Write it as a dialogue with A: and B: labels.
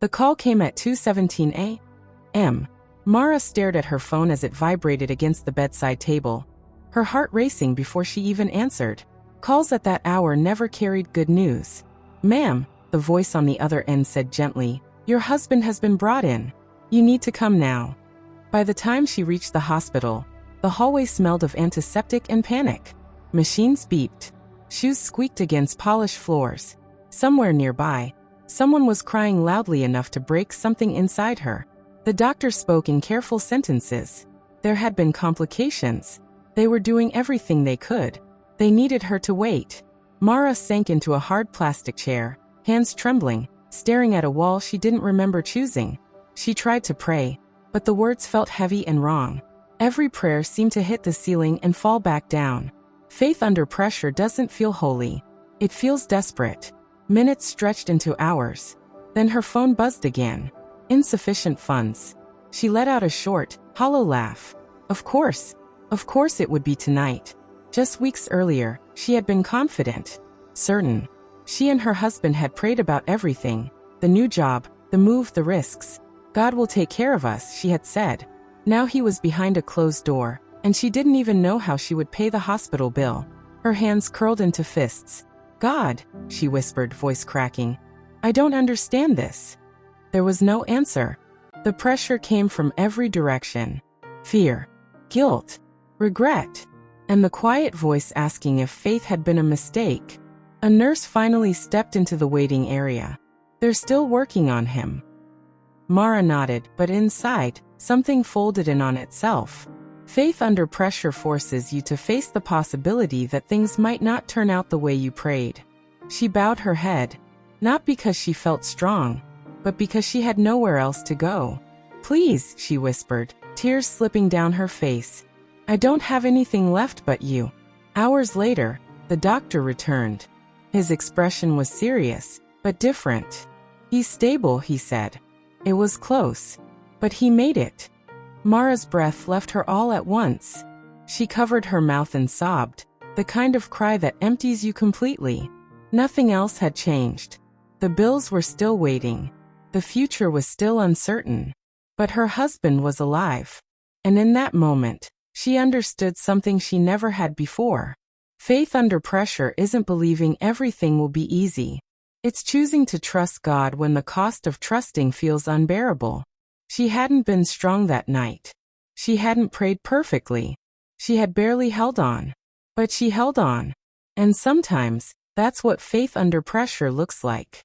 A: The call came at 2:17 a.m. Mara stared at her phone as it vibrated against the bedside table, her heart racing before she even answered. Calls at that hour never carried good news. "Ma'am," the voice on the other end said gently, "your husband has been brought in. You need to come now." By the time she reached the hospital, the hallway smelled of antiseptic and panic. Machines beeped. Shoes squeaked against polished floors. Somewhere nearby, someone was crying loudly enough to break something inside her. The doctor spoke in careful sentences. There had been complications. They were doing everything they could. They needed her to wait. Mara sank into a hard plastic chair, hands trembling, staring at a wall she didn't remember choosing. She tried to pray, but the words felt heavy and wrong. Every prayer seemed to hit the ceiling and fall back down. Faith under pressure doesn't feel holy. It feels desperate. Minutes stretched into hours. Then her phone buzzed again. Insufficient funds. She let out a short, hollow laugh. Of course it would be tonight. Just weeks earlier, she had been confident, certain. She and her husband had prayed about everything. The new job, the move, the risks. "God will take care of us," she had said. Now he was behind a closed door, and she didn't even know how she would pay the hospital bill. Her hands curled into fists. "God," she whispered, voice cracking. "I don't understand this." There was no answer. The pressure came from every direction. Fear, guilt, regret, and the quiet voice asking if faith had been a mistake. A nurse finally stepped into the waiting area. "They're still working on him." Mara nodded, but inside, something folded in on itself. Faith under pressure forces you to face the possibility that things might not turn out the way you prayed. She bowed her head, not because she felt strong, but because she had nowhere else to go. "Please," she whispered, tears slipping down her face. "I don't have anything left but you." Hours later, the doctor returned. His expression was serious, but different. "He's stable," he said. It was close, but he made it. Mara's breath left her all at once. She covered her mouth and sobbed, the kind of cry that empties you completely. Nothing else had changed. The bills were still waiting. The future was still uncertain. But her husband was alive. And in that moment, she understood something she never had before. Faith under pressure isn't believing everything will be easy. It's choosing to trust God when the cost of trusting feels unbearable. She hadn't been strong that night. She hadn't prayed perfectly. She had barely held on. But she held on. And sometimes, that's what faith under pressure looks like.